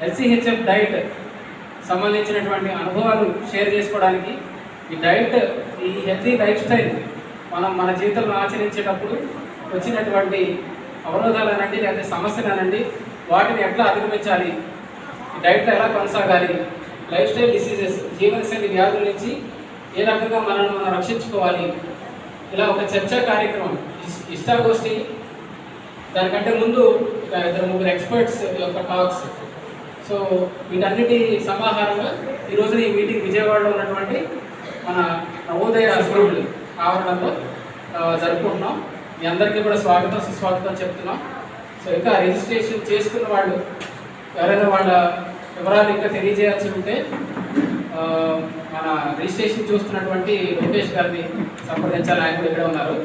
ఎల్సీహెచ్ఎఫ్ diet సంబంధించినటువంటి అనుభవాలు share చేసుకోవడానికి ఈ హెల్తీ లైఫ్ స్టైల్ మన జీవితంలో ఆచరించేటప్పుడు వచ్చినటువంటి అవరోధాలు అనండి లేదా సమస్యలు అనండి వాటిని ఎట్లా అధిగమించాలి, ఈ డైట్లో ఎలా కొనసాగాలి, లైఫ్ స్టైల్ డిసీజెస్ జీవనశైలి వ్యాధుల నుంచి ఏ రకంగా మనం రక్షించుకోవాలి, ఇలా ఒక చర్చా కార్యక్రమం ఇష్టాగోష్ఠి. దానికంటే ముందు ఇద్దరు ముగ్గురు ఎక్స్పర్ట్స్ యొక్క టాక్స్. సో వీటన్నిటి సమాహారంగా ఈరోజు ఈ మీటింగ్ విజయవాడలో ఉన్నటువంటి మన నవోదయ స్కూల్ ఆవరణలో జరుపుకుంటున్నాం. మీ అందరికీ కూడా స్వాగతం సుస్వాగతం చెప్తున్నాం. సో ఇంకా రిజిస్ట్రేషన్ చేసుకున్న వాళ్ళు ఎవరైనా వాళ్ళ వివరాలు ఇంకా తెలియజేయాల్సి ఉంటే మన రిజిస్ట్రేషన్ చూస్తున్నటువంటి లోకేష్ గారిని సంప్రదించాలి, ఆయన కూడా ఇక్కడ ఉన్నారు.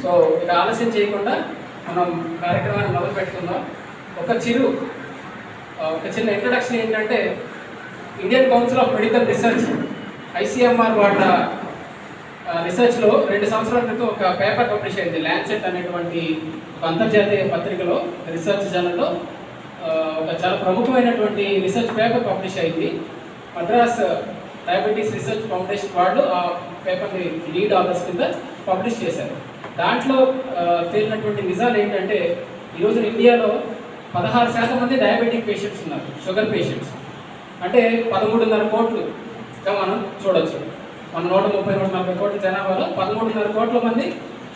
సో ఇక ఆలస్యం చేయకుండా మనం కార్యక్రమాన్ని మొదలు పెట్టుకుందాం. ఒక చిన్న ఇంట్రడక్షన్ ఏంటంటే, Indian council of medical research ICMR వాళ్ళ రీసెర్చ్లో 2 సంవత్సరాల క్రితం ఒక పేపర్ పబ్లిష్ అయింది. ల్యాన్సెట్ అనేటువంటి ఒక అంతర్జాతీయ పత్రికలో రీసెర్చ్ జర్నల్లో ఒక చాలా ప్రముఖమైనటువంటి రీసెర్చ్ పేపర్ పబ్లిష్ అయింది. మద్రాస్ డయాబెటీస్ రీసెర్చ్ ఫౌండేషన్ వాళ్ళు ఆ పేపర్ని లీడ్ ఆథర్స్ కింద పబ్లిష్ చేశారు. దాంట్లో తేలినటువంటి నిజాలు ఏంటంటే, ఈరోజు ఇండియాలో 16% మంది డయాబెటిక్ పేషెంట్స్ ఉన్నారు, షుగర్ పేషెంట్స్. అంటే 13.5 కోట్లుగా మనం చూడవచ్చు. మన 130-140 కోట్ల జనాభాలో 13.5 కోట్ల మంది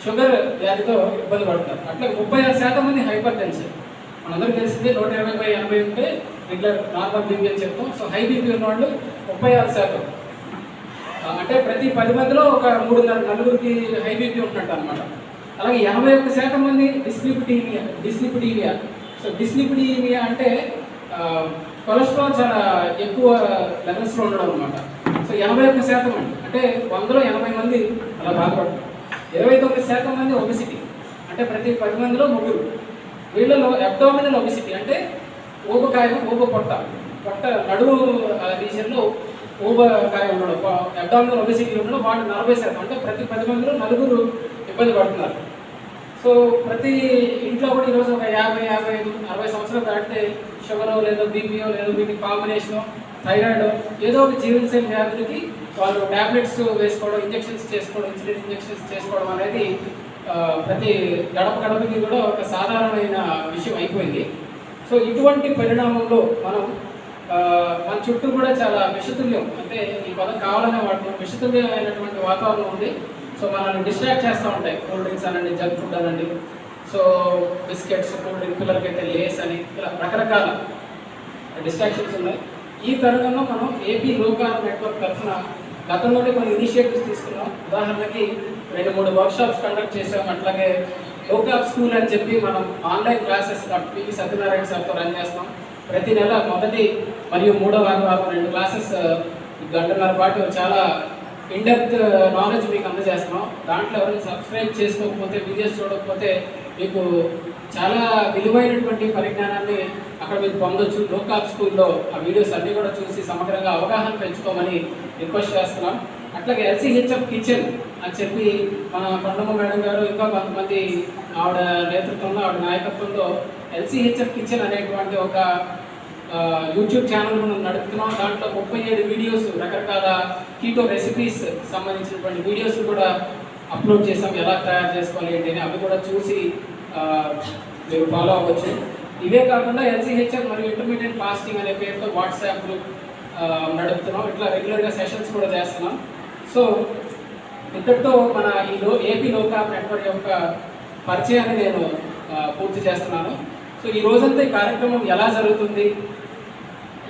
షుగర్ వ్యాధితో ఇబ్బంది పడుతున్నారు. అట్లా 36% మంది హైపర్ టెన్షన్. మనందరికీ తెలిసింది 120/80 ఉంటే రెగ్యులర్ నార్మల్ బీపీ అని చెప్తాం. సో హై బీపీ ఉన్న వాళ్ళు 36%. అంటే ప్రతి 10 మందిలో ఒక 3.5-4కి హై బీపీ ఉంటున్నట్టు అనమాట. అలాగే 81% మంది డిస్లిపిడీమియా. సో డిస్లిపిడీమియా అంటే కొలెస్ట్రాల్ చాలా ఎక్కువ లెవెల్స్లో ఉండడం అనమాట. సో 81% అండి, అంటే 100లో 80 మంది అలా బాధపడుతున్నారు. 29% మంది ఒబెసిటీ, అంటే ప్రతి 10 మందిలో 3. వీళ్ళలో అబ్డామినల్ ఒబెసిటీ అంటే పొట్ట నడుము రీజన్లో ఊబకాయ ఉండడం, అబ్డామినల్ ఒబెసిటీ ఉండడం వాళ్ళు 40%. అంటే ప్రతి 10 మందిలో 4 ఇబ్బంది పడుతున్నారు. సో ప్రతి ఇంట్లో కూడా ఈరోజు ఒక 50, 55, 60 సంవత్సరాలు దాటితే షుగరో లేదో బీపీయో లేదో వీటి కాంబినేషనో థైరాయిడ్ ఏదో ఒక జీవనశైలి వ్యాధులకి వాళ్ళు ట్యాబ్లెట్స్ వేసుకోవడం, ఇంజెక్షన్స్ చేసుకోవడం, ఇన్సులిన్ ఇంజెక్షన్స్ చేసుకోవడం అనేది ప్రతి గడపకి కూడా ఒక సాధారణమైన విషయం అయిపోయింది. సో ఇటువంటి పరిణామంలో మన చుట్టూ కూడా చాలా విషతుల్యం, అంటే ఈ పదం కావాలనే వాటిలో విషతుల్యమైనటువంటి వాతావరణం ఉంది. సో మనల్ని డిస్ట్రాక్ట్ చేస్తూ ఉంటాయి. కూల్ డ్రింక్స్ అనండి, జంక్ ఫుడ్ అనండి, సో బిస్కెట్స్, కూల్ డ్రింక్, పిల్లలకైతే లేస్ అని, ఇలా రకరకాల డిస్ట్రాక్షన్స్ ఉన్నాయి. ఈ తరుణంలో మనం ఏపీ లో కార్బ్ నెట్వర్క్ తరఫున గతంలోనే కొన్ని ఇనిషియేటివ్స్ తీసుకున్నాం. ఉదాహరణకి 2-3 వర్క్షాప్స్ కండక్ట్ చేసాం. అట్లాగే లో కార్బ్ స్కూల్ అని చెప్పి మనం ఆన్లైన్ క్లాసెస్ పివి సత్యనారాయణ సార్తో రన్ చేస్తాం. ప్రతి నెల మొదటి మరియు 3వ ఆదివారం 2 క్లాసెస్ 1 గంటన్నర పాటు చాలా ఇన్డెప్త్ నాలెడ్జ్ మీకు అందజేస్తున్నాం. దాంట్లో ఎవరైనా సబ్స్క్రైబ్ చేసుకోకపోతే, వీడియోస్ చూడకపోతే మీకు చాలా విలువైనటువంటి పరిజ్ఞానాన్ని అక్కడ మీరు పొందొచ్చు. లో కార్బ్ స్కూల్లో ఆ వీడియోస్ అన్నీ కూడా చూసి సమగ్రంగా అవగాహన పెంచుకోమని రిక్వెస్ట్ చేస్తున్నాం. అట్లాగే ఎల్సీహెచ్ఎఫ్ కిచెన్ అని చెప్పి మన కొండమ్మ మేడం గారు ఇంకా కొంతమంది ఆవిడ నేతృత్వంలో, ఆవిడ నాయకత్వంలో ఎల్సీహెచ్ఎఫ్ కిచెన్ అనేటువంటి ఒక యూట్యూబ్ ఛానల్ మనం నడుపుతున్నాం. దాంట్లో 37 వీడియోస్, రకరకాల కీటో రెసిపీస్ సంబంధించినటువంటి వీడియోస్ కూడా అప్లోడ్ చేసాం. ఎలా తయారు చేసుకోవాలి ఏంటి అని అవి కూడా చూసి మీరు ఫాలో అవ్వచ్చు. ఇవే కాకుండా ఎల్సీహెచ్ఎఫ్ మరియు ఇంటర్మీడియట్ ఫాస్టింగ్ అనే పేరుతో వాట్సాప్ గ్రూప్ నడుపుతున్నాం. ఇట్లా రెగ్యులర్గా సెషన్స్ కూడా చేస్తున్నాం. సో ఇక్కడితో మన ఏపీ లో కార్బ్ నెట్వర్క్ యొక్క పరిచయాన్ని నేను పూర్తి చేస్తున్నాను. సో ఈ రోజంతా ఈ కార్యక్రమం ఎలా జరుగుతుంది,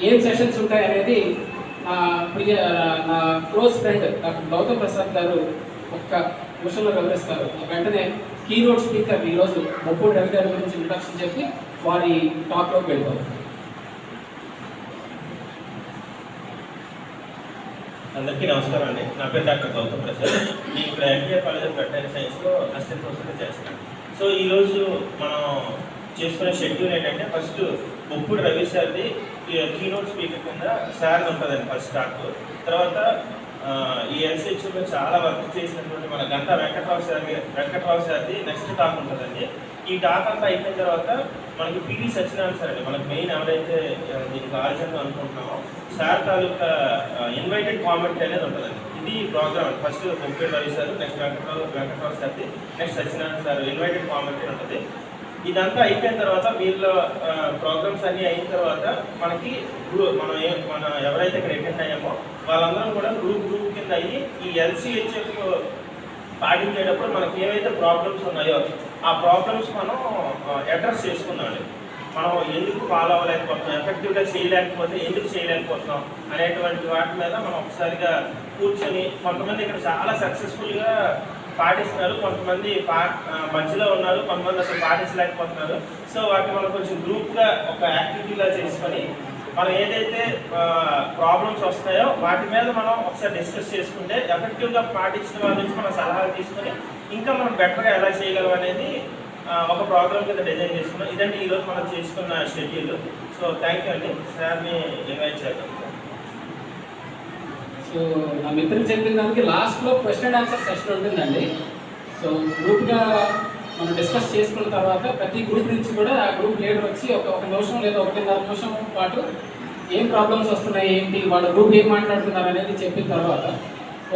ఏం సెషన్స్ ఉంటాయి అనేది నా close friend doctor Gautam Prasad garu ఒక్క నిమిషంలో వివరిస్తారు. వెంటనే కీనోట్ స్పీకర్ ఈరోజు మొప్పూడి రవి గారి గురించి ఇంట్రడక్షన్ చెప్పి వారి టాక్లోకి వెళ్ళిపోతారు. అందరికీ నమస్కారం అండి. నా పేరు డాక్టర్ గౌతమ్ ప్రసాద్. నేను ఇక్కడ ఎన్టీఆర్ కాలేజ్ ఆఫ్ వెటర్నరీ సైన్స్లో అసిస్టెంట్ ప్రొఫెసర్గా చేస్తాను. సో ఈరోజు మనం చేసుకునే షెడ్యూల్ ఏంటంటే, ఫస్ట్ మొప్పూడి రవి సార్ది కీనోట్ స్పీకర్ కింద సార్ ఉంటుందండి ఫస్ట్ టాక్. తర్వాత ఈ ఎల్సీహెచ్లో చాలా వర్క్ చేసినటువంటి మన గంటా వెంకట్రావు సార్ది నెక్స్ట్ టాక్ ఉంటుందండి. ఈ టాక్ అంతా అయిపోయిన తర్వాత మనకి పివి సత్యనారాయణ సార్ అండి, మనకి మెయిన్ ఎవరైతే దీనికి ఆలోచన అనుకుంటున్నామో సార్ తాలూకా ఇన్వైటెడ్ కామెంట్ అనేది ఉంటుందండి. ఇది programme first Boppeti Ravi sir, next Venkatarao సార్ది, next Satyanarayana sir invited comment ఉంటుంది. ఇదంతా అయిపోయిన తర్వాత వీళ్ళు ప్రోగ్రామ్స్ అన్నీ అయిన తర్వాత మనకి మన ఎవరైతే ఇక్కడ అటెండ్ అయ్యామో వాళ్ళందరం కూడా గ్రూప్ కింద అయ్యి ఈ LCHF పాటించేటప్పుడు మనకి ఏవైతే ప్రాబ్లమ్స్ ఉన్నాయో ఆ ప్రాబ్లమ్స్ మనం అడ్రస్ చేసుకున్నామండి. మనం ఎందుకు ఫాలో అవ్వలేకపోతున్నాం, ఎఫెక్టివ్గా చేయలేకపోతే ఎందుకు చేయలేకపోతున్నాం అనేటువంటి వాటి మీద మనం ఒకసారిగా కూర్చొని, కొంతమంది ఇక్కడ చాలా సక్సెస్ఫుల్గా పాటిస్తున్నారు, కొంతమంది మధ్యలో ఉన్నారు, కొంతమంది అసలు పాటించలేకపోతున్నారు. సో వాటిని మనం కొంచెం గ్రూప్గా ఒక యాక్టివిటీలా చేసుకొని మనం ఏదైతే ప్రాబ్లమ్స్ వస్తాయో వాటి మీద మనం ఒకసారి డిస్కస్ చేసుకుంటే ఎఫెక్టివ్గా పాటించిన వాళ్ళ నుంచి మనం సలహాలు తీసుకొని ఇంకా మనం బెటర్గా ఎలా చేయగలం అనేది ఒక ప్రోగ్రామ్ కింద డిజైన్ చేసుకున్నాం. ఇదంటే ఈరోజు మనం చేసుకున్న షెడ్యూల్. సో థ్యాంక్ యూ అండి, సార్ని ఇన్వైట్ చేద్దాం. సో నా మిత్రులు చెప్పిన దానికి లాస్ట్లో క్వశ్చన్ అండ్ ఆన్సర్ సెషన్ ఉంటుందండి. సో గ్రూప్గా మనం డిస్కస్ చేసుకున్న తర్వాత ప్రతి గ్రూప్ నుంచి కూడా ఆ గ్రూప్ లీడర్ వచ్చి ఒక నిమిషం లేదా 1.5 నిమిషం పాటు ఏం ప్రాబ్లమ్స్ వస్తున్నాయి, ఏంటి, వాళ్ళ గ్రూప్ ఏం మాట్లాడుతున్నారు అనేది చెప్పిన తర్వాత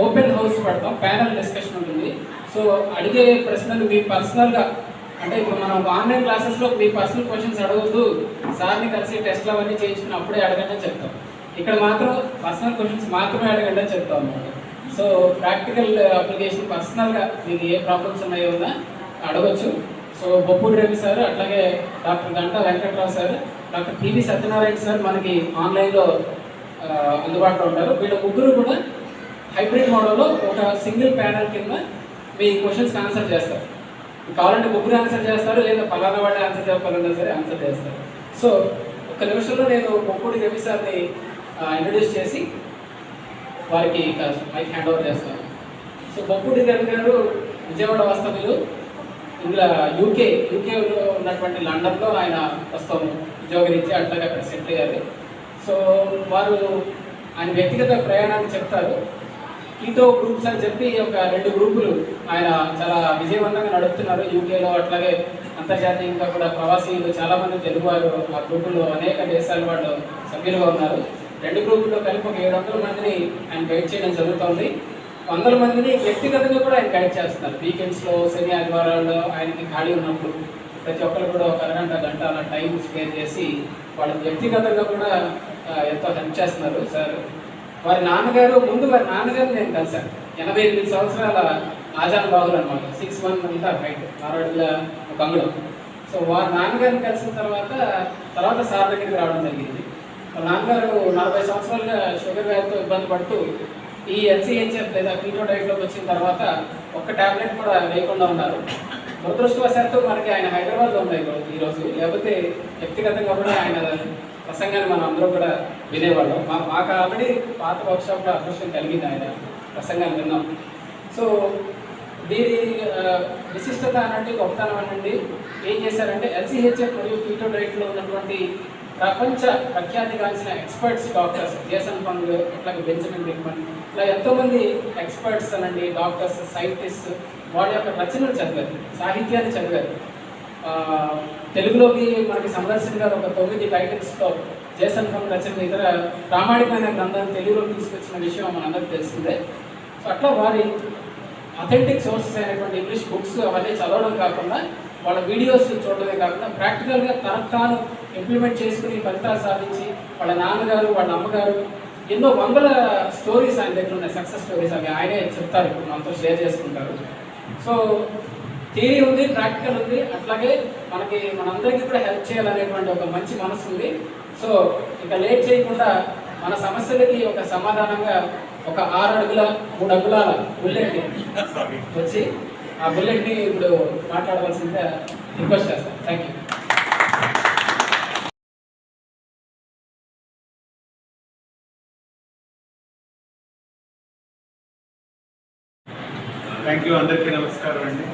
ఓపెన్ హౌస్ పెడతాం, ప్యానల్ డిస్కషన్ ఉంటుంది. సో అడిగే ప్రశ్నలు మీ పర్సనల్గా, అంటే ఇప్పుడు మనం ఆన్లైన్ క్లాసెస్లో మీ పర్సనల్ క్వశ్చన్స్ అడగద్దు, సార్ని కలిసి టెస్ట్లు అవన్నీ చేయించుకుని అప్పుడే అడగండి అని చెప్తాం. ఇక్కడ మాత్రం పర్సనల్ క్వశ్చన్స్ మాత్రమే అడగండి అని చెప్తాం అన్నమాట. సో ప్రాక్టికల్ అప్లికేషన్ పర్సనల్గా మీకు ఏ ప్రాబ్లమ్స్ ఉన్నాయో అడగచ్చు. సో బొప్పూడి రవి సార్, అట్లాగే doctor Ganta Venkatarao sir, doctor PV Satyanarayana sir మనకి ఆన్లైన్లో అందుబాటులో ఉంటారు. వీళ్ళ ముగ్గురు కూడా హైబ్రిడ్ మోడల్లో ఒక సింగిల్ ప్యానల్ కింద మీ క్వశ్చన్స్కి ఆన్సర్ చేస్తారు. కావాలంటే ముగ్గురు ఆన్సర్ చేస్తారు, లేదా పలానా వాడే ఆన్సర్ చెప్పాలన్నా సరే ఆన్సర్ చేస్తారు. సో ఒక నిమిషంలో నేను బొప్పూడి రవి సార్ని ఇంట్రడ్యూస్ చేసి వారికి మైక్ హ్యాండ్ ఓవర్ చేస్తాను. సో బొప్పూడి రవి గారు విజయవాడ వాస్తవ్యులు. ఇందులో యూకేలో ఉన్నటువంటి లండన్లో ఆయన ప్రస్తుతం ఉద్యోగరీత్యా అట్లాగే అక్కడ సెటిల్ అయ్యారు. సో వారు ఆయన వ్యక్తిగత ప్రయాణాన్ని చెప్తారు. కీటో గ్రూప్స్ అని చెప్పి ఒక 2 గ్రూపులు ఆయన చాలా విజయవంతంగా నడుపుతున్నారు యూకేలో. అట్లాగే అంతర్జాతీయంగా కూడా ప్రవాసీలు చాలామంది తెలుగువారు ఆ గ్రూపుల్లో అనేక దేశాల వాళ్ళు సభ్యులుగా ఉన్నారు. 2 గ్రూపుల్లో కలిపి ఒక 700 మందిని ఆయన గైడ్ చేయడం జరుగుతుంది. 100 మందిని వ్యక్తిగతంగా కూడా ఆయన గైడ్ చేస్తున్నారు. వీకెండ్స్లో, శని ఆదివారాల్లో ఆయనకి ఖాళీ ఉన్నప్పుడు ప్రతి ఒక్కరు కూడా ఒక గంట అలా టైం స్పేర్ చేసి వాళ్ళకి వ్యక్తిగతంగా కూడా ఎంతో హెల్ప్ చేస్తున్నారు సార్. వారి నాన్నగారు నేను కలిశాను. 88 సంవత్సరాల ఆజాన్ బాబులు అనమాట. 6'1" అంతా హైట్, 6 అడుగుల బంగుళం. సో వారి నాన్నగారిని కలిసిన తర్వాత సార్ దగ్గరికి రావడం జరిగింది. వాళ్ళ నాన్నగారు 40 సంవత్సరాలుగా షుగర్ వ్యాధితో ఇబ్బంది పడుతూ ఈ LCHF లేదా కీటో డైట్లోకి వచ్చిన తర్వాత ఒక్క ట్యాబ్లెట్ కూడా వేయకుండా ఉన్నారు. దురదృష్టవశాత్తు మనకి ఆయన హైదరాబాద్లో ఉన్నాయి ఈరోజు, లేకపోతే వ్యక్తిగతంగా కూడా ఆయన ప్రసంగాన్ని మనం అందరూ కూడా వినేవాళ్ళం. మాకు ఆల్రెడీ పాత వర్క్షాప్లో అదృష్టం కలిగింది ఆయన ప్రసంగాన్ని విన్నాం. సో దీని విశిష్టత అనండి, గొప్పతనం అనండి ఏం చేశారంటే LCHF మరియు కీటో డైట్లో ఉన్నటువంటి ప్రపంచ ప్రఖ్యాతిగాంచిన ఎక్స్పర్ట్స్, డాక్టర్స్ జేసన్ పంగ్, అట్లాగే బెంజమిన్ బిగ్మన్, ఇలా ఎంతోమంది ఎక్స్పర్ట్స్ అనండి, డాక్టర్స్, సైంటిస్ట్ వాళ్ళ యొక్క రచనలు చదివారు, సాహిత్యాన్ని చదివారు. తెలుగులోకి మనకి సందర్శన్ గారు ఒక 9 టైటిల్స్తో జేసన్ పంగ్ రచన ఇతర ప్రామాణికమైన గ్రంథాన్ని తెలుగులోకి తీసుకొచ్చిన విషయం మనందరికీ తెలిసిందే. సో అట్లా వారి అథెంటిక్ సోర్సెస్ అయినటువంటి ఇంగ్లీష్ బుక్స్ అవన్నీ చదవడం కాకుండా, వాళ్ళ వీడియోస్ చూడడమే కాకుండా ప్రాక్టికల్గా తనకు తాను ఇంప్లిమెంట్ చేసుకుని ఫలితాలు సాధించి వాళ్ళ నాన్నగారు, వాళ్ళ అమ్మగారు ఎన్నో వందల స్టోరీస్ ఆయన దగ్గర ఉన్నాయి, సక్సెస్ స్టోరీస్. అవి ఆయనే చెప్తారు, ఇప్పుడు మనతో షేర్ చేసుకుంటారు. సో థియరీ ఉంది, ప్రాక్టికల్ ఉంది, అట్లాగే మనందరికీ కూడా హెల్ప్ చేయాలనేటువంటి ఒక మంచి మనసు ఉంది. సో ఇక లేట్ చేయకుండా మన సమస్యలకి ఒక సమాధానంగా ఒక 6 అడుగుల 3 అంగుళాల బుల్లెట్ వచ్చి ఆ బుల్లెట్ని ఇప్పుడు మాట్లాడవలసిందిగా రిక్వెస్ట్ చేస్తాను. Thank you. Thank you. అందరికీ నమస్కారం అండి.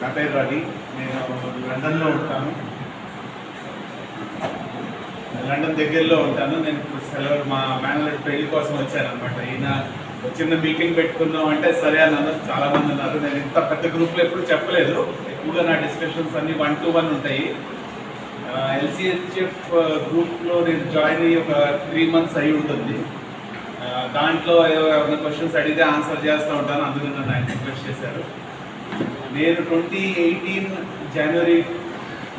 నా పేరు రవి, నేను లండన్లో ఉంటాను. లండన్ దగ్గరలో ఉంటాను. నేను సెలవు మా మేనల్లుడి పెళ్లి కోసం వచ్చాను అనమాట. ఈయన చిన్న మీటింగ్ పెట్టుకుందాం అంటే సరే అన్నారు. చాలామంది ఉన్నారు. నేను ఇంత పెద్ద గ్రూప్లో ఎప్పుడు చెప్పలేదు. ఎక్కువగా నా డిస్కషన్స్ అన్నీ 1-to-1 ఉంటాయి. LCHF గ్రూప్లో నేను జాయిన్ అయ్యి ఒక 3 months అయి ఉంటుంది. దాంట్లో ఏమైనా క్వశ్చన్స్ అడిగితే ఆన్సర్ చేస్తూ ఉంటాను, అందుకని నన్ను ఆయన రిక్వెస్ట్ చేశారు. నేను 2018 జనవరి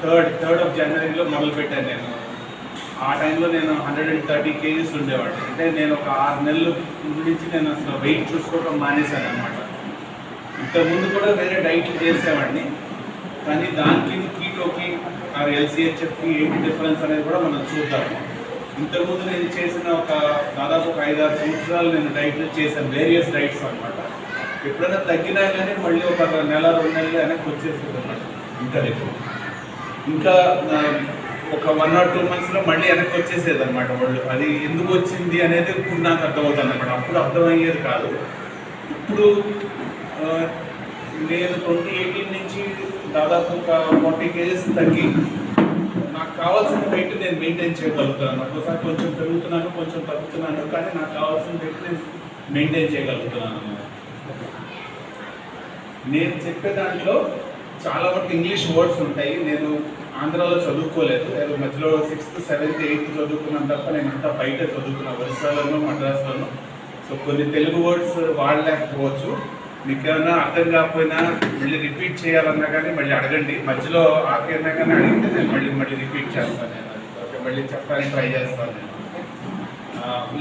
3rd of January మొదలుపెట్టాను. నేను ఆ టైంలో నేను 130 kgs ఉండేవాడిని. అంటే నేను ఒక 6 నెలల నుంచి నేను అసలు వెయిట్ చూసుకోవడం మానేశాను అనమాట. ఇంతకుముందు కూడా వేరే డైట్లు చేసేవాడిని, కానీ దానికి కీటోకి LCHFకి ఏంటి డిఫరెన్స్ అనేది కూడా మనం చూద్దాము. ఇంతకుముందు నేను చేసిన దాదాపు ఒక 5-6 సంవత్సరాలు నేను డైట్లు చేశాను, వేరియస్ డైట్స్ అనమాట. ఎప్పుడైనా తగ్గినా కానీ మళ్ళీ ఒక నెల 2 నెలలు వెనక్కి వచ్చేస్తుంది అనమాట. ఇంకా ఒక 1 or 2 monthsలో మళ్ళీ వెనక్కి వచ్చేసేది అనమాట వాళ్ళు. అది ఎందుకు వచ్చింది అనేది ఇప్పుడు నాకు అర్థమవుతుంది అనమాట. అప్పుడు అర్థమయ్యేది కాదు. ఇప్పుడు నేను 2018 నుంచి దాదాపు ఒక 40 kgs తగ్గి నాకు కావాల్సిన వెయిట్ నేను మెయింటైన్ చేయగలుగుతున్నాను. ఒకసారి కొంచెం పెరుగుతున్నాను, కొంచెం తగ్గుతున్నాను, కానీ నాకు కావాల్సిన వెయిట్ నేను మెయింటైన్ చేయగలుగుతున్నాను. నేను చెప్పే దాంట్లో చాలా వరకు ఇంగ్లీష్ వర్డ్స్ ఉంటాయి. నేను ఆంధ్రాలో చదువుకోలేదు, మధ్యలో 6th, 7th, 8th చదువుకున్నాను తప్ప నేను అంతా బయట చదువుకున్నాను, ఒరిస్సాలోనూ మద్రాసులోనూ. సో కొన్ని తెలుగు వర్డ్స్ వాడలేకపోవచ్చు. మీకు ఏమైనా అర్థం కాకపోయినా మళ్ళీ రిపీట్ చేయాలన్నా కానీ మళ్ళీ అడగండి. మధ్యలో ఆపైనా కానీ అడిగితే నేను మళ్ళీ రిపీట్ చేస్తాను. నేను ఓకే, మళ్ళీ చెప్పడానికి ట్రై చేస్తాను నేను.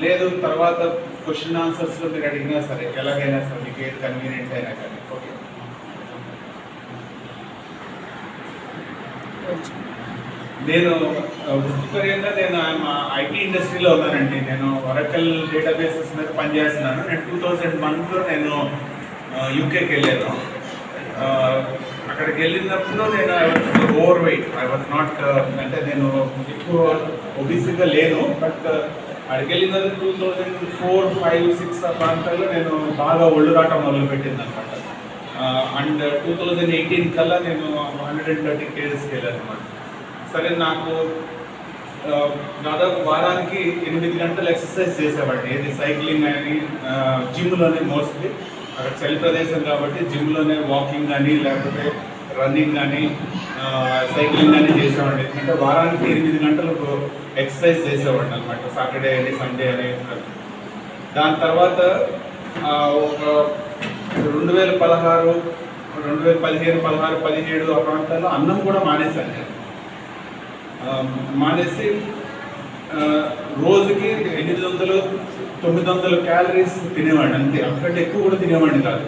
లేదు తర్వాత క్వశ్చన్ ఆన్సర్స్లో మీరు అడిగినా సరే, ఎలాగైనా సరే మీకు ఏది కన్వీనియంట్ అయినా కానీ. ఓకే, నేను వృత్తిపరంగా నేను ఐటీ ఇండస్ట్రీలో ఉన్నానండి. నేను ఒరాకిల్ డేటాబేసెస్ మీద పనిచేస్తున్నాను. నేను 2001లో నేను యూకేకి వెళ్ళాను. అక్కడికి వెళ్ళినప్పుడు నేను over weight, I was not, అంటే నేను ఎక్కువ ఒబిసిగా లేను. బట్ అక్కడికి వెళ్ళిన 2004, 5, 6 ఆ ప్రాంతాల్లో నేను బాగా ఒళ్ళు రావటం మొదలుపెట్టింది అనమాట. అండ్ 2018 కల్లా నేను 130 kgsకి వెళ్ళాను అనమాట. సరే, నాకు దాదాపు వారానికి 8 గంటలు ఎక్సర్సైజ్ చేసేవాడిని. ఏది సైక్లింగ్ కానీ జిమ్లోనే, మోస్ట్లీ అక్కడ చలి ప్రదేశం కాబట్టి జిమ్లోనే వాకింగ్ కానీ లేకపోతే రన్నింగ్ కానీ సైక్లింగ్ కానీ చేసేవాడిని. ఎందుకంటే వారానికి 8 గంటలు ఎక్సర్సైజ్ చేసేవాడిని అనమాట, సాటర్డే అని సండే అని. దాని తర్వాత ఒక 2015, 16, 17 ఆ ప్రాంతాల్లో అన్నం కూడా మానేశాను నేను. మానేసి రోజుకి 800-900 క్యాలరీస్ తినేవాడిని అంతే. అంతకంటే ఎక్కువ కూడా తినేవాడిని కాదు.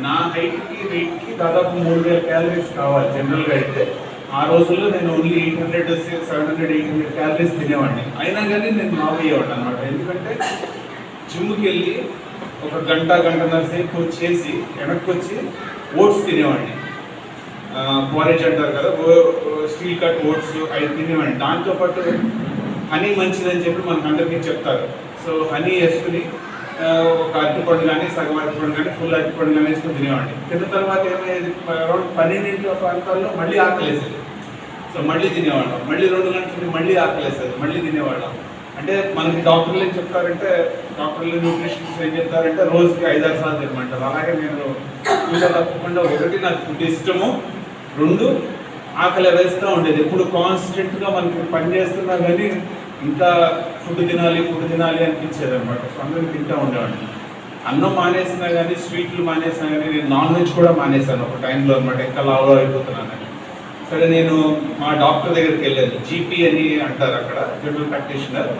నా హైట్కి వెయిట్కి దాదాపు 3000 క్యాలరీస్ కావాలి జనరల్గా అయితే. ఆ రోజుల్లో నేను ఓన్లీ 800, 700, 800 క్యాలరీస్ తినేవాడిని. అయినా కానీ నేను లావ్ అయ్యేవాడిని అనమాట. ఎందుకంటే జిమ్కి వెళ్ళి ఒక గంటన్నర సేపు చేసి వెనక్కి వచ్చి ఓట్స్ తినేవాడిని. పోరేజ్ అంటారు కదా, స్టీల్ కట్ ఓట్స్ అవి తినేవాడిని. దాంతోపాటు హనీ మంచిదని చెప్పి మనకు అందరికీ చెప్తారు. సో హనీ వేసుకుని ఒక అరటిపండు కానీ, సగం అరటిపండు కానీ, ఫుల్ అరటిపండు కానీ వేసుకుని తినేవాడిని. తిన్న తర్వాత ఏమయ్యేది, అరౌండ్ 12 ప్రాంతాల్లో మళ్ళీ ఆకలేసేది. సో మళ్ళీ తినేవాళ్ళం. మళ్ళీ 2 గంటలకి మళ్ళీ ఆకలేసేది, మళ్ళీ తినేవాళ్ళం. అంటే మనకి డాక్టర్లు ఏం చెప్తారంటే, డాక్టర్లు న్యూట్రిషనిస్ట్ ఏం చెప్తారంటే రోజుకి 5-6 సార్లు తినమంటారు. అలాగే నేను ఇలా తప్పకుండా, ఒకటి నాకు ఫుడ్ ఇష్టము, 2 ఆకలి వేస్తూ ఉండేది. ఎప్పుడు కాన్స్టెంట్గా మనకి పని చేస్తున్నా కానీ ఇంకా ఫుడ్ తినాలి అనిపించేది అనమాట. సో అందరూ తింటూ ఉండేవాడిని. అన్నం మానేసినా కానీ, స్వీట్లు మానేసినా కానీ, నేను నాన్ వెజ్ కూడా మానేశాను ఒక టైంలో అనమాట. ఇంకా లావుగా అయిపోతున్నాను. సరే, నేను మా డాక్టర్ దగ్గరికి వెళ్ళాను. జీపీ అని అంటారు అక్కడ, జనరల్ ప్రాక్టీషనర్.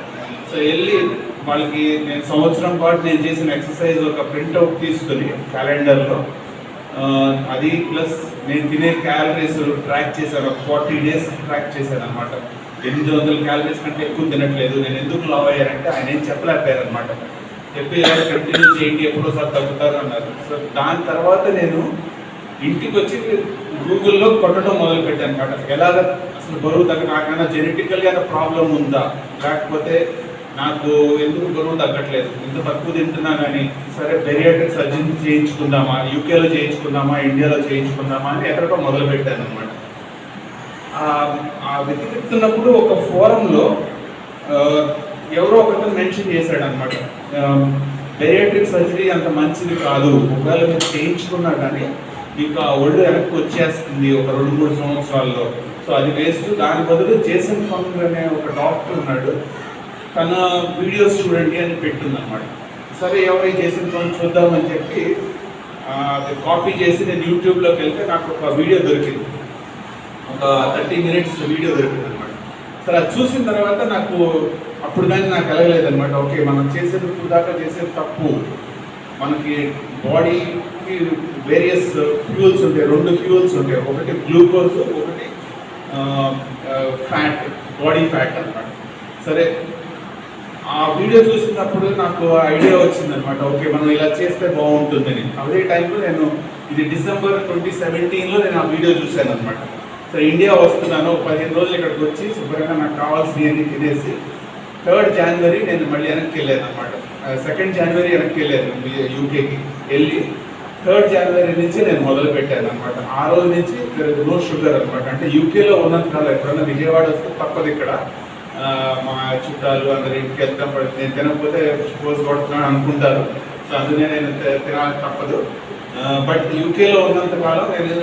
సో వెళ్ళి వాళ్ళకి నేను సంవత్సరం పాటు నేను చేసిన ఎక్సర్సైజ్ ఒక ప్రింట్అవుట్ తీసుకుని క్యాలెండర్లో, అది ప్లస్ నేను తినే క్యాలరీస్ ట్రాక్ చేశాను. ఒక 40 days ట్రాక్ చేశాను అనమాట. 800 క్యాలరీస్ కంటే ఎక్కువ తినట్లేదు. నేను ఎందుకు లావ్ అయ్యానంటే ఆయన ఏం చెప్పలేకపోయారు అనమాట. చెప్పి కంటిన్యూ చేయండి, ఎప్పుడోసారి తగ్గుతారు అన్నారు. సో దాని తర్వాత నేను ఇంటికి వచ్చి గూగుల్లో కొట్టడం మొదలుపెట్టాను అనమాట. ఎలాగ అసలు బరువు నాకైనా జెనెటికల్గా ప్రాబ్లం ఉందా, లేకపోతే నాకు ఎందుకు బరువు తగ్గట్లేదు, ఇంత తక్కువ తింటున్నా కానీ, సరే బెరియాట్రిక్ సర్జరీ చేయించుకుందామా, యూకేలో చేయించుకుందామా, ఇండియాలో చేయించుకుందామా అని ఎక్కడికో మొదలుపెట్టాను అనమాట. ఆ వెతుకుతున్నప్పుడు ఒక ఫోరంలో ఎవరో ఒకరిని మెన్షన్ చేశాడు అనమాట, బెరియాట్రిక్ సర్జరీ అంత మంచిది కాదు, ఒకవేళ మీరు చేయించుకున్నా కానీ మీకు ఆ ఒళ్ళు వెనక్కి వచ్చేస్తుంది ఒక 2-3 సంవత్సరాల్లో. సో అది వేస్ట్. దాని బదులు జేసన్ ఫంగ్ అనే ఒక డాక్టర్ ఉన్నాడు, తన వీడియోస్ చూడండి అని పెట్టిందనమాట. సరే ఎవరి జేసన్ ఫంగ్ చూద్దామని చెప్పి అది కాపీ చేసి నేను యూట్యూబ్లోకి వెళ్తే నాకు ఒక వీడియో దొరికింది, ఒక 30 minutes వీడియో దొరికింది అనమాట. సరే అది చూసిన తర్వాత నాకు అప్పుడు కానీ నాకు కలగలేదనమాట, ఓకే మనం చేసేది దాకా చేసేది తప్పు. మనకి బాడీకి వేరియస్ ఫ్యూయల్స్ ఉంటాయి, 2 ఫ్యూయల్స్ ఉంటాయి, ఒకటి గ్లూకోజ్, ఒకటి ఫ్యాట్, బాడీ ఫ్యాట్ అనమాట. సరే ఆ వీడియో చూసినప్పుడు నాకు ఐడియా వచ్చిందనమాట, ఓకే మనం ఇలా చేస్తే బాగుంటుందని. అదే టైంలో నేను ఇది December 2017లో నేను ఆ వీడియో చూశాను అనమాట. సో ఇండియా వస్తున్నాను, 15 రోజులు ఇక్కడికి వచ్చి శుభ్రంగా నాకు కావాల్సినవన్నీ తినేసి 3rd January నేను మళ్ళీ వెనక్కి వెళ్ళాను అనమాట. 2nd January వెనక్కి వెళ్ళాను యూకేకి వెళ్ళి 3rd January నుంచి నేను మొదలు పెట్టాను అనమాట. ఆ రోజు నుంచి నో షుగర్ అనమాట. అంటే యూకేలో ఉన్నంత కాదు, ఎప్పుడన్నా విజయవాడ వస్తే తప్పదు ఇక్కడ మా చుట్టాలు అందరి ఇంటికి వెళ్తాం, నేను తినకపోతే పోజ్ కొడుతున్నాను అనుకుంటారు. సో అందుకనే నేను తినాలి తప్పదు. బట్ యూకేలో ఉన్నంత కాలం నేను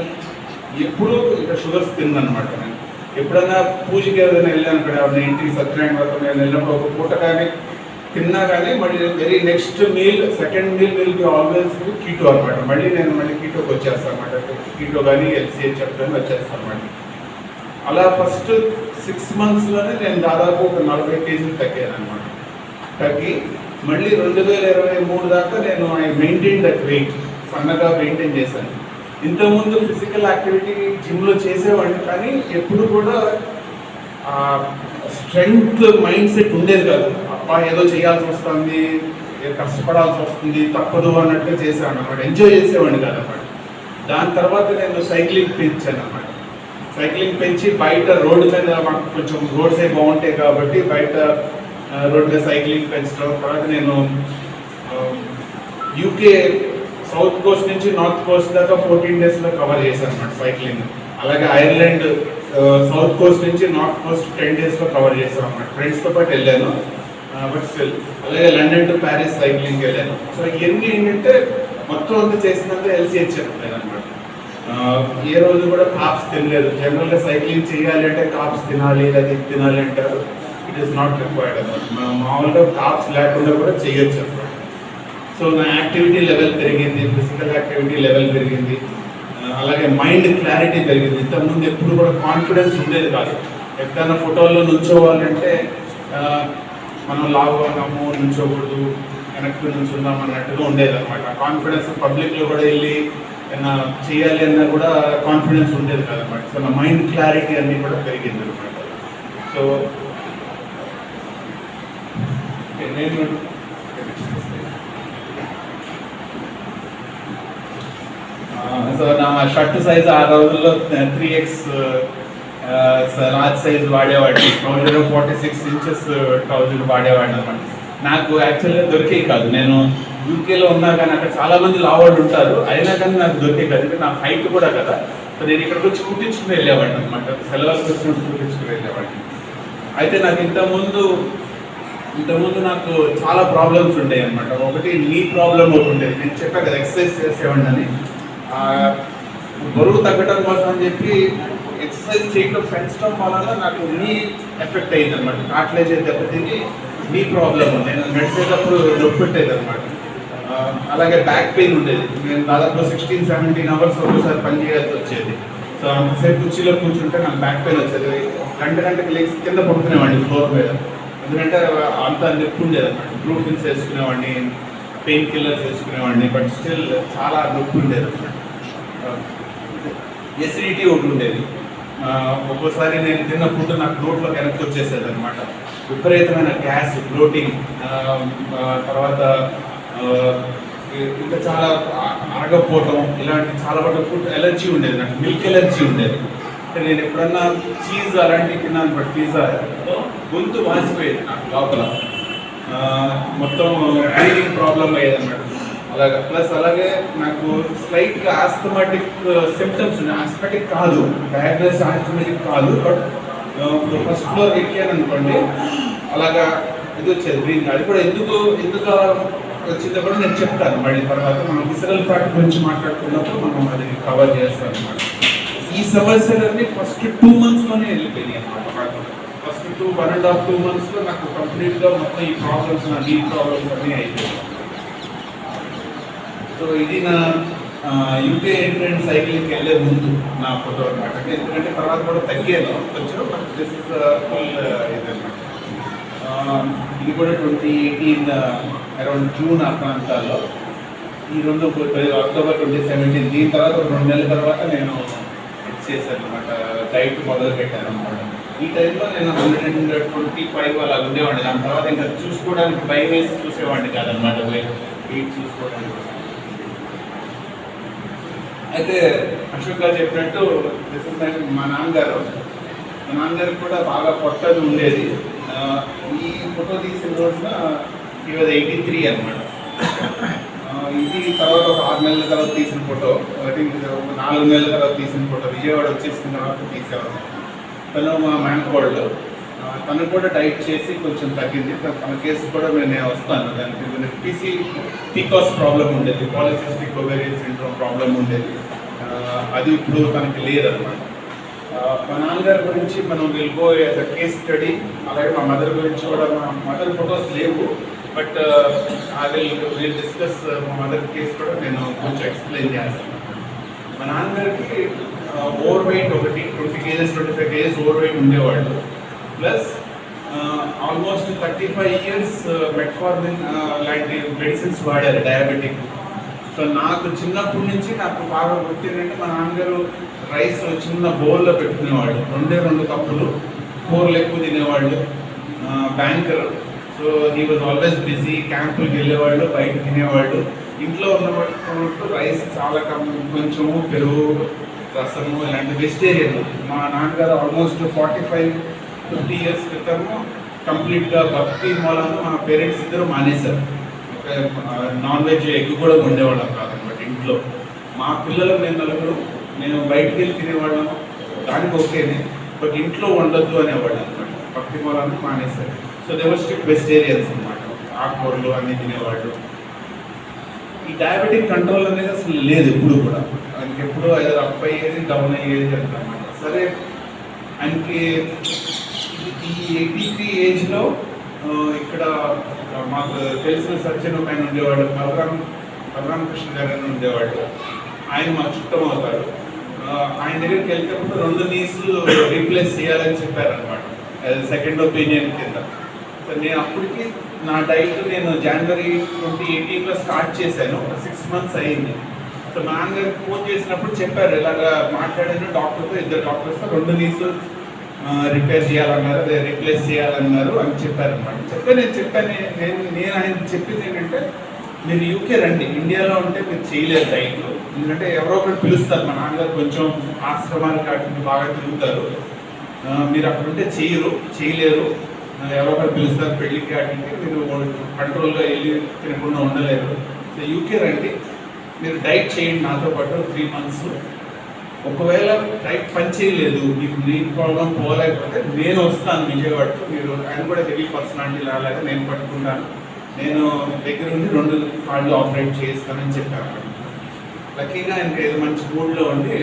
ఎప్పుడు ఇంకా షుగర్స్ తిన్ననమాట. నేను ఎప్పుడన్నా పూజకి ఏదైనా వెళ్ళాను అక్కడ ఎవరైనా ఇంటికి సత్యనారాయణ వ్రతం నేను వెళ్ళినప్పుడు ఒక పూట కానీ తిన్నా కానీ మళ్ళీ very next meal, second meal will be always keto అనమాట. మళ్ళీ కీటోకి వచ్చేస్తాను అనమాట. కీటో కానీ LCHF కానీ వచ్చేస్తాను అనమాట. అలా ఫస్ట్ 6 monthsలోనే నేను దాదాపు ఒక 40 kg తగ్గాను అనమాట. తగ్గి మళ్ళీ 2023 దాకా నేను మెయింటైన్ దట్ వెయిట్, సన్నగా మెయింటైన్ చేశాను. ఇంతకుముందు ఫిజికల్ యాక్టివిటీ జిమ్లో చేసేవాడిని, కానీ ఎప్పుడు కూడా స్ట్రెంగ్త్ మైండ్ సెట్ ఉండేది కాదు. అబ్బా ఏదో చేయాల్సి వస్తుంది, కష్టపడాల్సి వస్తుంది, తప్పదు అన్నట్టు చేశాను అనమాట. ఎంజాయ్ చేసేవాడిని కాదన్నమాట. దాని తర్వాత నేను సైక్లింగ్ పెంచాను అనమాట. సైక్లింగ్ పెంచి బయట రోడ్డు మీద మాకు కొంచెం రోడ్స్ అవి బాగుంటాయి కాబట్టి బయట రోడ్డు మీద సైక్లింగ్ పెంచడం. తర్వాత నేను యూకే సౌత్ కోస్ట్ నుంచి నార్త్ కోస్ట్ దాకా 14 daysలో కవర్ చేశాను అనమాట సైక్లింగ్. అలాగే ఐర్లాండ్ సౌత్ కోస్ట్ నుంచి నార్త్ కోస్ట్ 10 daysలో కవర్ చేశాను అనమాట. ఫ్రెండ్స్తో పాటు వెళ్ళాను, బట్ స్టిల్. అలాగే లండన్ టు ప్యారిస్ సైక్లింగ్కి వెళ్ళాను. సో ఇవన్నీ ఏంటంటే మొత్తం అంతా చేసినంత LCHF అనమాట. ఏ రోజు కూడా కాప్స్ తినలేదు. జనరల్గా సైక్లింగ్ చేయాలి అంటే కాప్స్ తినాలి, అది తినాలి అంటారు. ఇట్ ఈస్ నాట్ రిక్వైర్డ్ అనమాట. మామూలుగా కాప్స్ లేకుండా కూడా చేయొచ్చు అనమాట. సో నా యాక్టివిటీ లెవెల్ పెరిగింది, ఫిజికల్ యాక్టివిటీ లెవెల్ పెరిగింది, అలాగే మైండ్ క్లారిటీ పెరిగింది. ఇంతకుముందు ఎప్పుడు కూడా కాన్ఫిడెన్స్ ఉండేది కాదు. ఎక్కడైనా ఫోటోల్లో నుంచోవాలంటే మనం లావు ఉన్నాము, నుంచోకూడదు, వెనక్కి నుంచుందాం అన్నట్టుగా ఉండేది అనమాట. కాన్ఫిడెన్స్ పబ్లిక్లో కూడా వెళ్ళి ఏమైనా చేయాలి అన్నా కూడా కాన్ఫిడెన్స్ ఉండేది కదనమాట. సో నా మైండ్ క్లారిటీ అన్నీ కూడా పెరిగింది అనమాట. సో నేను సో నా షర్ట్ సైజ్ ఆ రోజుల్లో 3X లార్జ్ సైజ్ వాడేవాడిని. 46 inches ట్రౌజర్ వాడేవాడిని అనమాట. నాకు యాక్చువల్గా దొరికేవి కాదు. నేను యూకేలో ఉన్నా కానీ అక్కడ చాలామంది లావాళ్ళు ఉంటారు, అయినా కానీ నాకు దొరికే కాదు. అంటే నా హైట్ కూడా కదా. సో నేను ఇక్కడికి వచ్చి కుట్టించుకుని వెళ్ళేవాడిని అనమాట. సెలవులకు వచ్చినప్పుడు కుట్టించుకుని వెళ్ళేవాడిని. అయితే నాకు ఇంతకుముందు నాకు చాలా ప్రాబ్లమ్స్ ఉండేవి అనమాట. ఒకటి నీ ప్రాబ్లం ఒకటి ఉండేది. నేను చెప్పాను కదా ఎక్సర్సైజ్ చేసేవాడిని అని. బరువు తగ్గడం కోసం అని చెప్పి ఎక్సర్సైజ్ చేయడం పెంచడం వలన నాకు నీ ఎఫెక్ట్ అయ్యింది అనమాట. కాట్లేజ్ దెబ్బతిని నీ ప్రాబ్లమ్ నేను నడిచేటప్పుడు నొప్పి పెట్టేది అనమాట. అలాగే బ్యాక్ పెయిన్ ఉండేది. నేను దాదాపు 16-17 hours ఒకసారి పని చేయాల్సి వచ్చేది. సో అంతసేపు కుర్చీలో కూర్చుంటే నాకు బ్యాక్ పెయిన్ వచ్చేది. గంటకి లేచి కింద పడుకునేవాడిని ఫ్లోర్ మీద. ఎందుకంటే అంత నొప్పి ఉండేది అనమాట. బ్రూఫిన్స్ వేసుకునేవాడిని, పెయిన్ కిల్లర్స్ వేసుకునేవాడిని, బట్ స్టిల్ చాలా నొప్పి ఉండేది అనమాట. ఎసిడిటీ ఒకటి ఉండేది. ఒక్కోసారి నేను తిన్న ఫుడ్ నాకు నోట్లో వెనక్కి వచ్చేసేది అనమాట. విపరీతమైన గ్యాస్, బ్లోటింగ్, తర్వాత ఇంకా చాలా అరగపోవటం, ఇలాంటి చాలా వరకు ఫుడ్ ఎలర్జీ ఉండేది. నాకు మిల్క్ ఎలర్జీ ఉండేది. అంటే నేను ఎప్పుడన్నా చీజ్ అలాంటివి తిన్నాను, బట్ పిజ్జా గొంతు వాసిపోయేది నాకు లోపల. మొత్తం బ్రీతింగ్ ప్రాబ్లం అయ్యేది అన్నమాట. అలాగే ప్లస్ అలాగే నాకు స్లైట్గా ఆస్థమాటిక్ సిమ్టమ్స్ ఉన్నాయి. ఆస్థమాటిక్ కాదు, డయాగ్నోస్ ఆస్థమాటిక్ కాదు, బట్ ఇప్పుడు ఫస్ట్ ఫ్లోర్ ఎక్కాను అనుకోండి, అలాగా ఇది వచ్చేది బ్రీతింగ్. అది కూడా ఎందుకు వచ్చిందో కూడా నేను చెప్తాను మళ్ళీ తర్వాత. మనం విసరల్ ఫ్యాక్ట్ గురించి మాట్లాడుకున్నప్పుడు మనం అది కవర్ చేస్తాం అనమాట. ఈ ఈ సమస్యలన్నీ ఫస్ట్ 2 monthsలోనే వెళ్ళిపోయినాయి అన్నమాట. ఫస్ట్ 1.5-2 monthsలో నాకు కంప్లీట్గా మొత్తం ఈ ప్రాబ్లమ్స్, నా డీ ప్రాబ్లమ్స్ అన్నీ అయిపోయాయి. సో ఇది నా యూకే ఎంట్రన్స్ సైక్లింగ్కి వెళ్ళే ముందు నా ఫోటో అనమాట. ఎందుకంటే తర్వాత కూడా తగ్గాను కొంచెం, బట్ దిస్ ఇస్ ఫుల్ ఇదన్నమాట. ఇది కూడా 2018 అరౌండ్ జూన్ ఆ ప్రాంతాల్లో. ఈ రెండు అక్టోబర్ 2017. దీని తర్వాత ఒక 2 నెలల తర్వాత నేను చేశాను అనమాట, డైట్ మొదలు పెట్టాను అనమాట. ఈ టైంలో నేను 125 అలా ఉండేవాడిని. దాని తర్వాత ఇంకా చూసుకోవడానికి భయం వేసి చూసేవాడిని కాదనమాట, వెయిట్ చూసుకోవడానికి. అయితే అశోక్ గారు చెప్పినట్టు మా నాన్నగారికి కూడా బాగా పొట్టది ఉండేది. ఈ ఫోటో తీసిన రోజున ఈ 83 అనమాట. ఇది తర్వాత ఒక 6 నెలల తర్వాత తీసిన ఫోటో, 4 నెలల తర్వాత తీసిన ఫోటో, విజయవాడ వచ్చేసిన తర్వాత తీసేవాడు. తను మా మేనకోళ్ళు, తను కూడా డైట్ చేసి కొంచెం తగ్గింది. తన కేసు కూడా నేను వస్తాను. దానికి పీకాస్ ప్రాబ్లం ఉండేది, పాలిసిస్టిక్ ఓవేరియన్ సిండ్రోమ్ ప్రాబ్లం ఉండేది. అది ఇప్పుడు తనకి లేదన్నమాట. మా నాన్నగారి గురించి మనం వెళ్ళిపోయే కేస్ స్టడీ, అలాగే మా మదర్ గురించి కూడా. మా మదర్ ఫొటోస్ లేవు, బట్ విల్ డిస్కస్ మా మదర్ కేసు కూడా నేను కొంచెం ఎక్స్ప్లెయిన్ చేస్తాను. మా నాన్నగారికి ఓవర్ వెయిట్ ఒకటి 20 kgs 25 kgs ఓవర్ వెయిట్ ఉండేవాళ్ళు. ప్లస్ ఆల్మోస్ట్ 35 years మెట్ఫార్మిన్ లాంటి మెడిసిన్స్ వాడారు డయాబెటిక్. సో నాకు చిన్నప్పటి నుంచి నాకు బాగా గుర్తిందంటే, మా నాన్నగారు రైస్ చిన్న బౌల్లో పెట్టుకునేవాళ్ళు, 2 కప్పులు, కూరలు ఎక్కువ తినేవాళ్ళు, banker. So he was always busy. క్యాంపులకు వెళ్ళేవాళ్ళు, బయట తినేవాళ్ళు. ఇంట్లో ఉన్నప్పుడు రైస్ చాలా కొంచెము, పెరుగు, రసము ఇలాంటి వెజిటేరియన్. మా నాన్నగారు ఆల్మోస్ట్ 45-50 years క్రితము కంప్లీట్గా భక్తి మూలంగా మా పేరెంట్స్ ఇద్దరు మానేశారు. నాన్ వెజ్ ఎగ్ కూడా ఉండేవాళ్ళం కాదనమాట ఇంట్లో. మా పిల్లలు మేము నలుగురు, నేను బయటికి వెళ్ళి తినేవాళ్ళం, దానికి ఓకేనే, బట్ ఇంట్లో ఉండొద్దు అనేవాళ్ళు అనమాట. భక్తి మూలాన్ని మానేశారు. So they were strict vegetarians అనమాట. ఆకుకూరలు అన్నీ తినేవాళ్ళు. ఈ డయాబెటిక్ కంట్రోల్ అనేది అసలు లేదు ఎప్పుడు కూడా. ఆయనకి ఎప్పుడు ఏదో అప్ అయ్యేది, డౌన్ అయ్యేది అంటారన్నమాట. సరే, ఆయనకి ఈ 83 ఏజ్లో ఇక్కడ మాకు తెలిసిన సర్జన్ ఒక ఆయన ఉండేవాడు, బలరామకృష్ణ గారు అని ఉండేవాడు. ఆయన మా చుట్టం అవుతారు. ఆయన దగ్గరికి వెళ్తేప్పుడు 2 knees రీప్లేస్ చేయాలని చెప్పారనమాట, సెకండ్ ఒపీనియన్ కింద. సో నేను అప్పటికి నా డైట్ నేను జనవరి 2018లో స్టార్ట్ చేశాను. 6 months అయింది. సో మా నాన్నగారికి ఫోన్ చేసినప్పుడు చెప్పారు, ఇలాగా మాట్లాడాను డాక్టర్తో, 2 డాక్టర్స్తో, 2 knees రిపేర్ చేయాలన్నారు, అదే రీప్లేస్ చేయాలన్నారు అని చెప్పారనమాట. నేను ఆయన చెప్పింది ఏంటంటే, మీరు యూకే రండి, ఇండియాలో ఉంటే మీరు చేయలేరు డైట్. ఎందుకంటే ఎవరో ఒకరు పిలుస్తారు. మా నాన్నగారు కొంచెం ఆశ్రమాలు కాటికి బాగా తిరుగుతారు. మీరు అక్కడ ఉంటే చేయలేరు, ఎవరో ఒకరు పిలుస్తారు పెళ్ళికి కాటికి, మీరు కంట్రోల్గా వెళ్ళి తినకుండా ఉండలేరు. సో యూకే రండి, మీరు డైట్ చేయండి నాతో పాటు 3 months. ఒకవేళ డైట్ పని చేయలేదు, మీకు బ్రెయిన్ ప్రాబ్లం పోలేకపోతే నేను వస్తాను విజయవాడకు. మీరు ఆయన కూడా హెవీ పర్సనాలిటీ లాగా నేను పట్టుకుంటాను, నేను దగ్గర ఉండి 2 కాళ్ళు ఆపరేట్ చేస్తానని చెప్పాను. లక్కీగా ఆయనకి ఏదో మంచి మూడ్లో ఉండి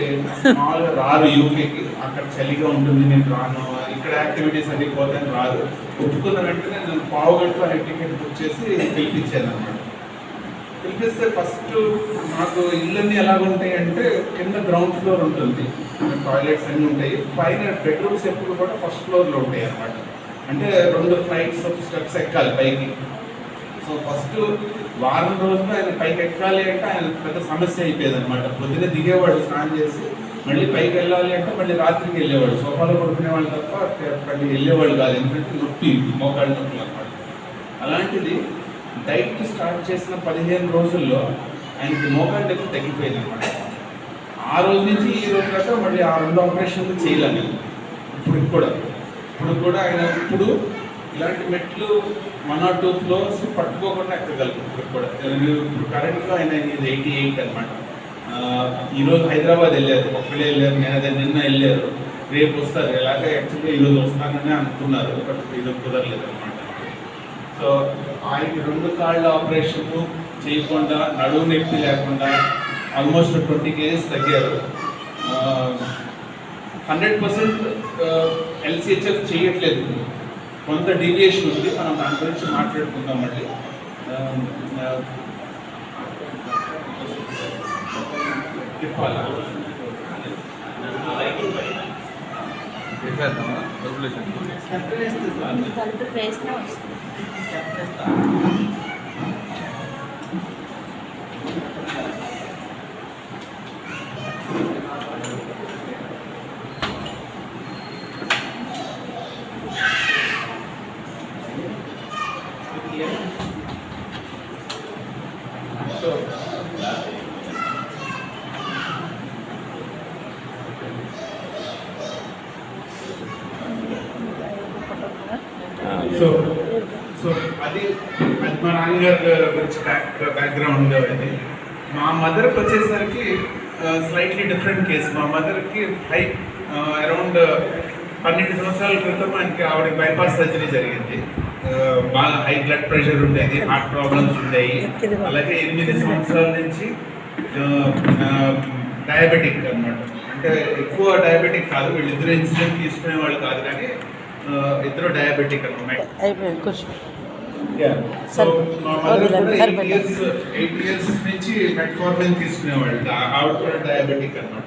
మామూలుగా రారు యూకేకి, అక్కడ చలిగా ఉంటుంది, నేను రాను, ఇక్కడ యాక్టివిటీస్ అన్ని పోతాను రారు. ఒప్పుకున్న వెంటనే నేను పావుగంటలో ఆయన టికెట్ బుక్ చేసి పిలిపించాను అనమాట. పిలిపిస్తే ఫస్ట్ మాకు ఇళ్ళన్నీ ఎలాగుంటాయి అంటే, కింద గ్రౌండ్ ఫ్లోర్ ఉంటుంది, టాయిలెట్స్ అన్నీ ఉంటాయి, పైన బెడ్రూమ్స్ ఎప్పుడు కూడా ఫస్ట్ ఫ్లోర్లో ఉంటాయి అన్నమాట. అంటే 2 flights of steps ఎక్కాలి పైకి. సో ఫస్ట్ వారం రోజులు ఆయన పైకి ఎక్కాలి అంటే ఆయన పెద్ద సమస్య అయిపోయేది అనమాట. పొద్దున దిగేవాడు స్నానం చేసి, మళ్ళీ పైకి వెళ్ళాలి అంటే మళ్ళీ రాత్రికి వెళ్ళేవాడు. సోఫాలో పడుకునేవాళ్ళు తప్ప అక్కడికి వెళ్ళేవాళ్ళు కాదు, ఎందుకంటే నొప్పి, మోకాళ్ళ నొప్పులు అనమాట. అలాంటిది డైట్ స్టార్ట్ చేసిన 15 రోజుల్లో ఆయనకి మోకాళ్ళ నొప్పి తగ్గిపోయింది అనమాట. ఆ రోజు నుంచి ఈ రోజు దాకా మళ్ళీ ఆ 2 ఆపరేషన్లు చేయాలని. ఇప్పుడు కూడా ఆయన ఇప్పుడు ఇలాంటి మెట్లు 1 or 2 floors పట్టుకోకుండా ఎక్కగలరు. ఇప్పుడు కరెంట్గా ఆయన 88 అనమాట. ఈరోజు హైదరాబాద్ వెళ్ళారు, ఒక్కడే వెళ్ళారు, నిన్న వెళ్ళారు, రేపు వస్తారు. ఎలాగ యాక్చువల్గా ఈరోజు వస్తానని అనుకున్నారు, బట్ ఈరోజు కుదరలేదు అనమాట. సో ఆయనకి 2 కాళ్ళ ఆపరేషన్ చేయకుండా, నడువు నొప్పి లేకుండా ఆల్మోస్ట్ 20 kgs తగ్గారు. 100% LCHF చేయట్లేదు, కొంత డీవియేషన్ ఉంది. మనం దాని గురించి మాట్లాడుకుందాం మళ్ళీ. చెప్పాలా సో అది మా నాన్నగారి గురించి బ్యాక్గ్రౌండ్. అది మా మదర్కి వచ్చేసరికి స్లైట్లీ డిఫరెంట్ కేసు. మా మదర్కి అరౌండ్ 12 సంవత్సరాల క్రితం ఆవిడకి బైపాస్ సర్జరీ జరిగింది. బాగా హై బ్లడ్ ప్రెషర్ ఉండేది, హార్ట్ ప్రాబ్లమ్స్ ఉండేవి. అలాగే 8 సంవత్సరాల నుంచి డయాబెటిక్ అన్నమాట. అంటే ఎక్కువ డయాబెటిక్ కాదు, వీళ్ళిద్దరు ఇన్సులిన్ తీసుకునే వాళ్ళు కాదు, కానీ ఇద్దరు డయాబెటిక్ అన్నమాట. సో మా మదర్ కూడా 8 ఇయర్స్ నుంచి మెట్ఫార్మిన్ తీసుకునేవాళ్ళు. ఆవిడ కూడా డయాబెటిక్ అన్నమాట.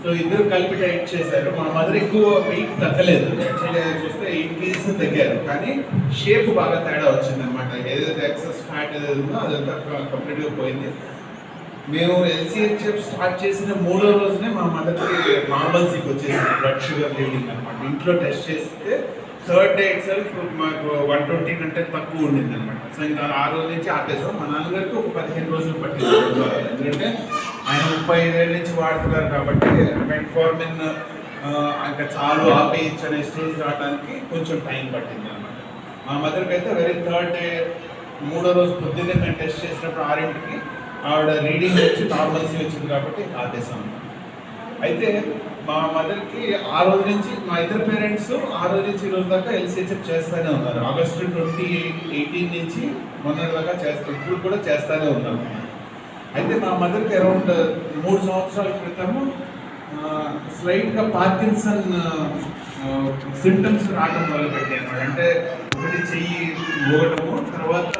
సో ఇద్దరు కలిపి డైట్ చేశారు. మా మదర్ ఎక్కువ వెయిట్ తగ్గలేదు, యాక్చువల్లీ చూస్తే 8 kgs తగ్గారు, కానీ షేప్ బాగా తేడా వచ్చింది అనమాట. ఏదైతే ఎక్సెస్ ఫ్యాట్ ఏదైతే ఉందో అదంతా కంప్లీట్గా పోయింది. మేము LCHF స్టార్ట్ చేసిన 3వ రోజునే మా మదర్కి నార్మల్సీకి వచ్చేసింది, బ్లడ్ షుగర్ లెవెలింగ్ అనమాట. ఇంట్లో టెస్ట్ చేస్తే 3rd డే ఇట్సెల్ఫ్ మాకు 120 కంటే తక్కువ ఉండింది అనమాట. సో ఇంకా ఆ రోజు నుంచి ఆపేసాం. మా నాన్నగారికి ఒక 15 రోజులు పట్టింది, ఎందుకంటే ఆయన 35 ఏళ్ళ నుంచి వాడుతున్నారు కాబట్టి మెట్ఫార్మిన్ ఇంకా చాలు ఆపేయచ్చు అనే స్టేజ్ రావడానికి కొంచెం టైం పట్టింది అనమాట. మా మదర్కి అయితే 3rd డే 3వ రోజు పొద్దున్నే మేము టెస్ట్ చేసినప్పుడు 6ంటికి ఆవిడ రీడింగ్ వచ్చి నార్మల్సీ వచ్చింది కాబట్టి ఆపేసాం. అయితే మా మదర్కి ఆ రోజు నుంచి మా ఇద్దరు పేరెంట్స్ ఆ రోజు నుంచి ఈ రోజు దాకా LCHF చేస్తూనే ఉన్నారు. ఆగస్టు 2018 నుంచి మొన్నటి దాకా చేస్తారు, ఇప్పుడు కూడా చేస్తూనే ఉన్నారు. అయితే మా మదర్కి అరౌండ్ 3 సంవత్సరాల క్రితము స్లైట్గా పార్కిన్సన్ సింటమ్స్ రావడం మొదలుపెట్టాయి అన్నమాట. అంటే ఒకటి చెయ్యి ఊగటము, తర్వాత